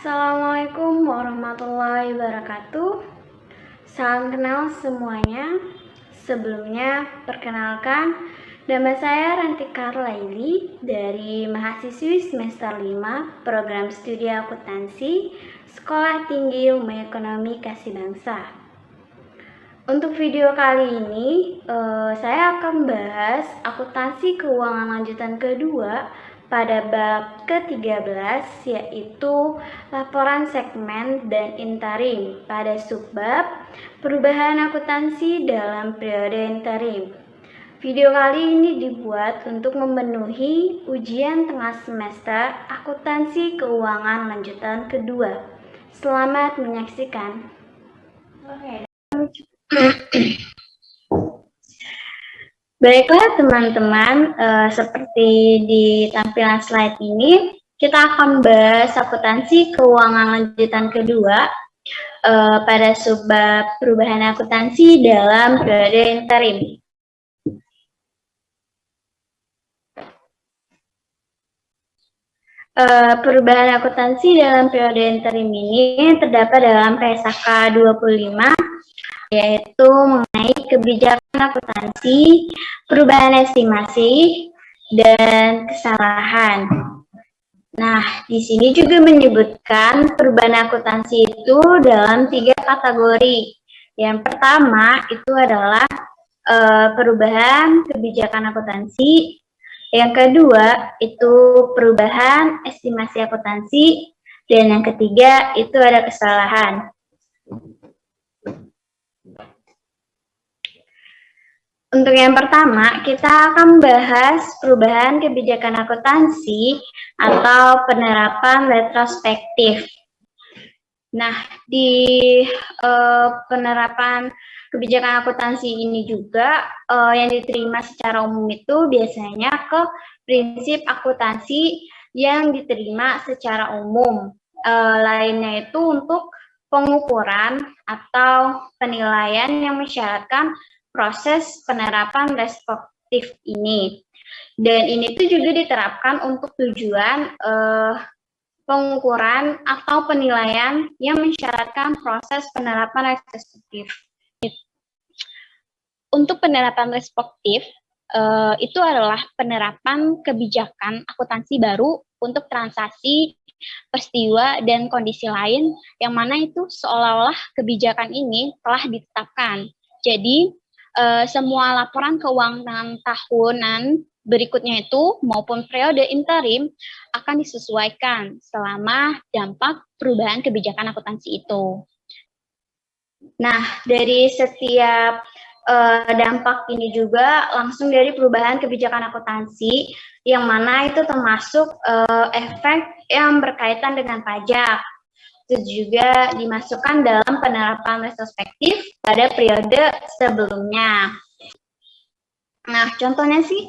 Assalamualaikum warahmatullahi wabarakatuh. Salam kenal semuanya. Sebelumnya, perkenalkan, nama saya Rantika Laili dari mahasiswi semester 5 Program Studi Akuntansi Sekolah Tinggi Ilmu Ekonomi Kasih Bangsa. Untuk video kali ini, saya akan bahas akuntansi keuangan lanjutan kedua pada bab ke-13, yaitu laporan segmen dan interim pada subbab perubahan akuntansi dalam periode interim. Video kali ini dibuat untuk memenuhi ujian tengah semester akuntansi keuangan lanjutan kedua. Selamat menyaksikan. Baiklah teman-teman, seperti di tampilan slide ini, kita akan bahas akuntansi keuangan lanjutan kedua pada subbab perubahan akuntansi dalam periode interim. Perubahan akuntansi dalam periode interim ini terdapat dalam PSAK 25, yaitu mengenai kebijakan akuntansi, perubahan estimasi, dan kesalahan. Nah, di sini juga menyebutkan perubahan akuntansi itu dalam 3 kategori. Yang pertama itu adalah perubahan kebijakan akuntansi. Yang kedua itu perubahan estimasi akuntansi. Dan yang ketiga itu ada kesalahan. Untuk yang pertama, kita akan bahas perubahan kebijakan akuntansi atau penerapan retrospektif. Nah, di penerapan kebijakan akuntansi ini juga yang diterima secara umum itu biasanya ke prinsip akuntansi yang diterima secara umum. Lainnya itu untuk pengukuran atau penilaian yang mensyaratkan proses penerapan retrospektif ini. Dan ini tuh juga diterapkan untuk tujuan pengukuran atau penilaian yang mensyaratkan proses penerapan retrospektif. Untuk penerapan retrospektif, itu adalah penerapan kebijakan akuntansi baru untuk transaksi, peristiwa, dan kondisi lain yang mana itu seolah-olah kebijakan ini telah ditetapkan. Jadi, semua laporan keuangan tahunan berikutnya itu maupun periode interim akan disesuaikan selama dampak perubahan kebijakan akuntansi itu. Nah, dari setiap dampak ini juga langsung dari perubahan kebijakan akuntansi yang mana itu termasuk efek yang berkaitan dengan pajak. Itu juga dimasukkan dalam penerapan retrospektif pada periode sebelumnya. Nah, contohnya sih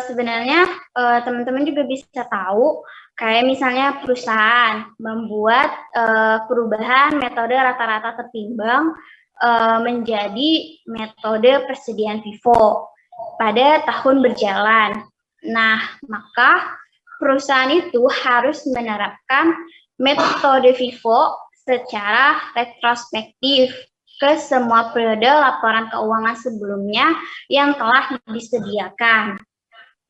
sebenarnya teman-teman juga bisa tahu kayak misalnya perusahaan membuat perubahan metode rata-rata tertimbang menjadi metode persediaan FIFO pada tahun berjalan. Nah, maka perusahaan itu harus menerapkan metode FIFO secara retrospektif ke semua periode laporan keuangan sebelumnya yang telah disediakan.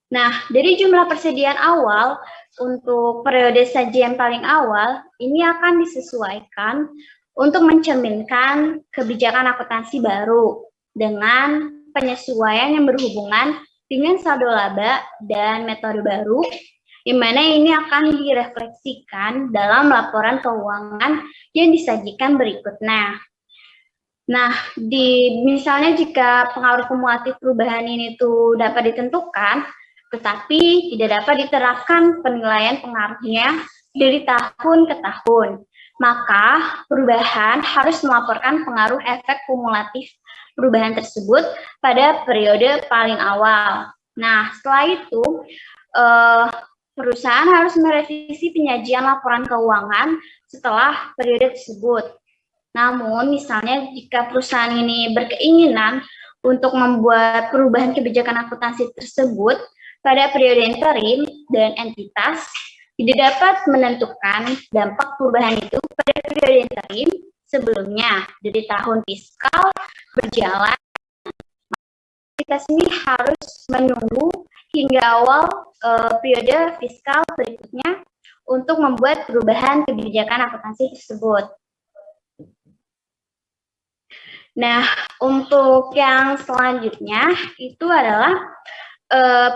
Nah, dari jumlah persediaan awal untuk periode sajian paling awal, ini akan disesuaikan untuk mencerminkan kebijakan akuntansi baru dengan penyesuaian yang berhubungan dengan saldo laba dan metode baru, yang mana ini akan direfleksikan dalam laporan keuangan yang disajikan berikutnya. Nah, misalnya jika pengaruh kumulatif perubahan ini tuh dapat ditentukan, tetapi tidak dapat diterapkan penilaian pengaruhnya dari tahun ke tahun, maka perubahan harus melaporkan pengaruh efek kumulatif perubahan tersebut pada periode paling awal. Nah, setelah itu, perusahaan harus merevisi penyajian laporan keuangan setelah periode tersebut. Namun, misalnya jika perusahaan ini berkeinginan untuk membuat perubahan kebijakan akuntansi tersebut pada periode interim dan entitas, tidak dapat menentukan dampak perubahan itu pada periode interim sebelumnya dari tahun fiskal berjalan. Kita sini harus menunggu hingga awal periode fiskal berikutnya untuk membuat perubahan kebijakan akuntansi tersebut. Nah, untuk yang selanjutnya itu adalah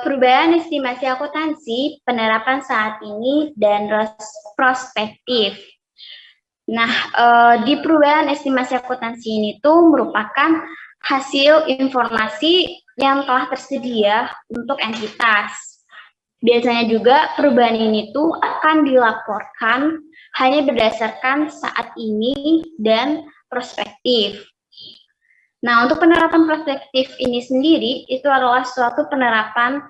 perubahan estimasi akuntansi penerapan saat ini dan prospektif. Nah, di perubahan estimasi akuntansi ini tuh merupakan hasil informasi yang telah tersedia untuk entitas. Biasanya juga perubahan ini tuh akan dilaporkan hanya berdasarkan saat ini dan prospektif. Nah, untuk penerapan prospektif ini sendiri, itu adalah suatu penerapan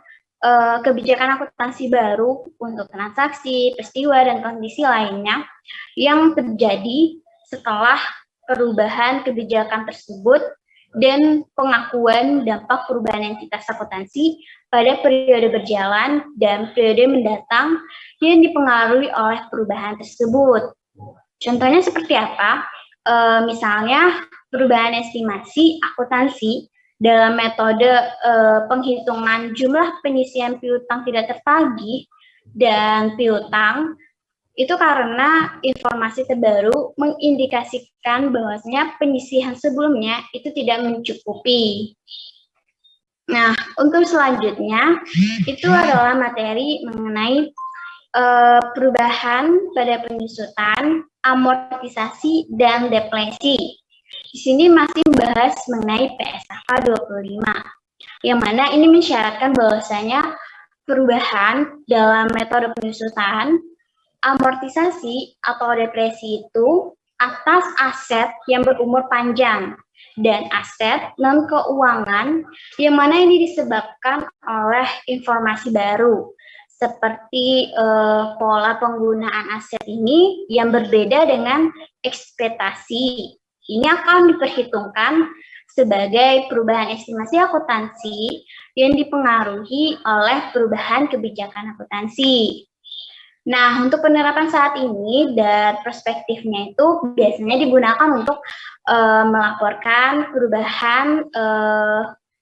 kebijakan akuntansi baru untuk transaksi, peristiwa, dan kondisi lainnya yang terjadi setelah perubahan kebijakan tersebut dan pengakuan dampak perubahan entitas akuntansi pada periode berjalan dan periode mendatang yang dipengaruhi oleh perubahan tersebut. Contohnya seperti apa? Misalnya perubahan estimasi akuntansi dalam metode penghitungan jumlah penyisian piutang tidak tertagih dan piutang itu karena informasi terbaru mengindikasikan bahwasanya penyisihan sebelumnya itu tidak mencukupi. Nah, untuk selanjutnya itu adalah materi mengenai perubahan pada penyusutan, amortisasi, dan depresi. Di sini masih membahas mengenai PSAK 25, yang mana ini mensyaratkan bahwasanya perubahan dalam metode penyusutan, amortisasi atau depresi itu atas aset yang berumur panjang dan aset non-keuangan yang mana ini disebabkan oleh informasi baru seperti pola penggunaan aset ini yang berbeda dengan ekspektasi. Ini akan diperhitungkan sebagai perubahan estimasi akuntansi yang dipengaruhi oleh perubahan kebijakan akuntansi. Nah, untuk penerapan saat ini dan perspektifnya itu biasanya digunakan untuk melaporkan perubahan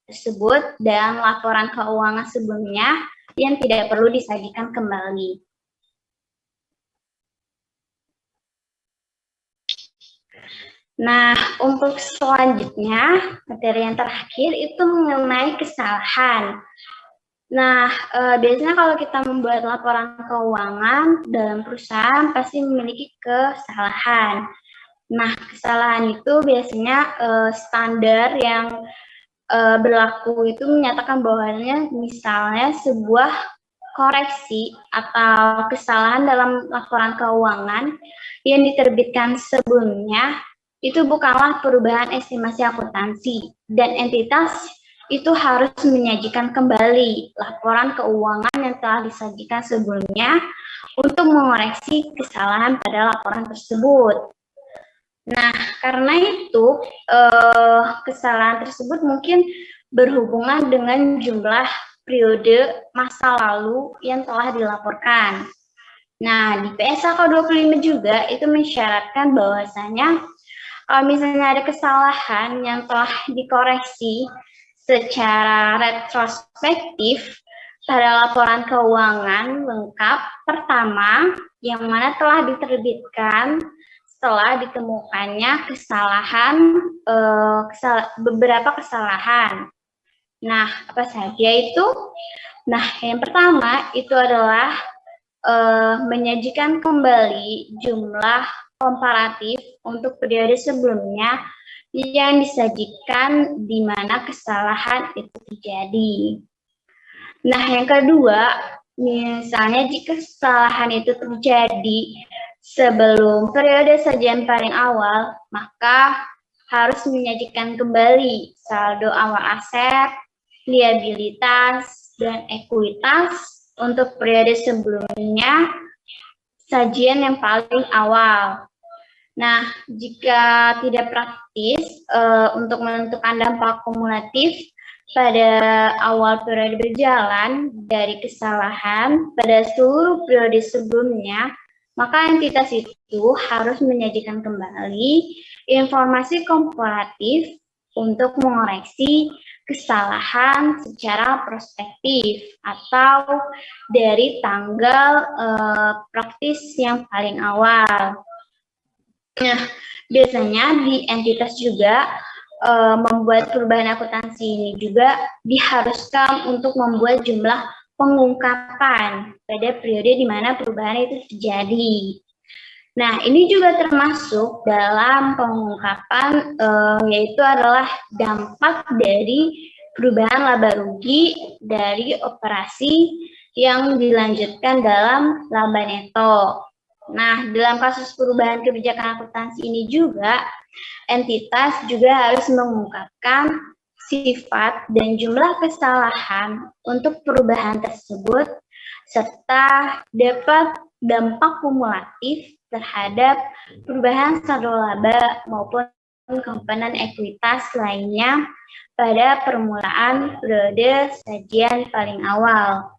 tersebut dan laporan keuangan sebelumnya yang tidak perlu disajikan kembali. Nah, untuk selanjutnya, materi yang terakhir itu mengenai kesalahan. Nah, biasanya kalau kita membuat laporan keuangan dalam perusahaan pasti memiliki kesalahan. Nah, kesalahan itu biasanya standar yang berlaku itu menyatakan bahwanya misalnya sebuah koreksi atau kesalahan dalam laporan keuangan yang diterbitkan sebelumnya itu bukanlah perubahan estimasi akuntansi dan entitas itu harus menyajikan kembali laporan keuangan yang telah disajikan sebelumnya untuk mengoreksi kesalahan pada laporan tersebut. Nah, karena itu kesalahan tersebut mungkin berhubungan dengan jumlah periode masa lalu yang telah dilaporkan. Nah, di PSAK 25 juga itu mensyaratkan bahwasanya kalau misalnya ada kesalahan yang telah dikoreksi secara retrospektif pada laporan keuangan lengkap pertama yang mana telah diterbitkan setelah ditemukannya beberapa kesalahan. Nah, apa saja itu? Nah, yang pertama itu adalah menyajikan kembali jumlah komparatif untuk periode sebelumnya yang disajikan di mana kesalahan itu terjadi. Nah, yang kedua, misalnya jika kesalahan itu terjadi sebelum periode sajian paling awal, maka harus menyajikan kembali saldo awal aset, liabilitas, dan ekuitas untuk periode sebelumnya sajian yang paling awal. Nah, jika tidak praktis untuk menentukan dampak kumulatif pada awal periode berjalan dari kesalahan pada seluruh periode sebelumnya, maka entitas itu harus menyajikan kembali informasi komparatif untuk mengoreksi kesalahan secara prospektif atau dari tanggal praktis yang paling awal. Nah, biasanya di entitas juga membuat perubahan akuntansi ini juga diharuskan untuk membuat jumlah pengungkapan pada periode di mana perubahan itu terjadi. Nah, ini juga termasuk dalam pengungkapan yaitu adalah dampak dari perubahan laba rugi dari operasi yang dilanjutkan dalam laba neto. Nah, dalam kasus perubahan kebijakan akuntansi ini juga entitas juga harus mengungkapkan sifat dan jumlah kesalahan untuk perubahan tersebut serta dapat dampak kumulatif terhadap perubahan saldo laba maupun komponen ekuitas lainnya pada permulaan periode sajian paling awal.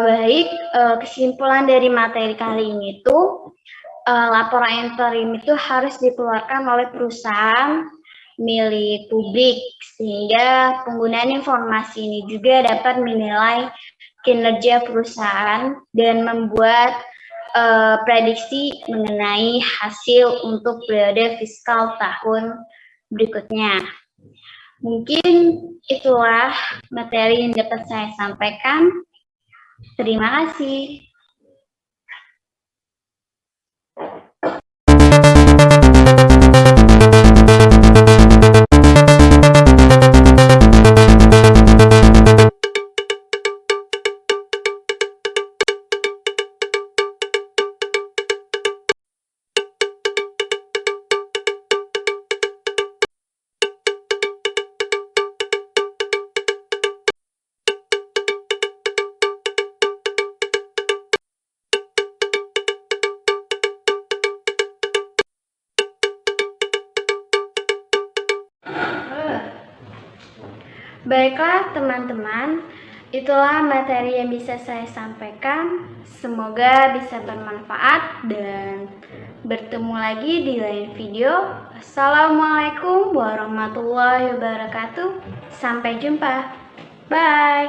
Baik, kesimpulan dari materi kali ini tuh laporan interim itu harus dikeluarkan oleh perusahaan milik publik sehingga penggunaan informasi ini juga dapat menilai kinerja perusahaan dan membuat prediksi mengenai hasil untuk periode fiskal tahun berikutnya. Mungkin itulah materi yang dapat saya sampaikan. Terima kasih. Baiklah teman-teman, itulah materi yang bisa saya sampaikan. Semoga bisa bermanfaat dan bertemu lagi di lain video. Assalamualaikum warahmatullahi wabarakatuh. Sampai jumpa. Bye.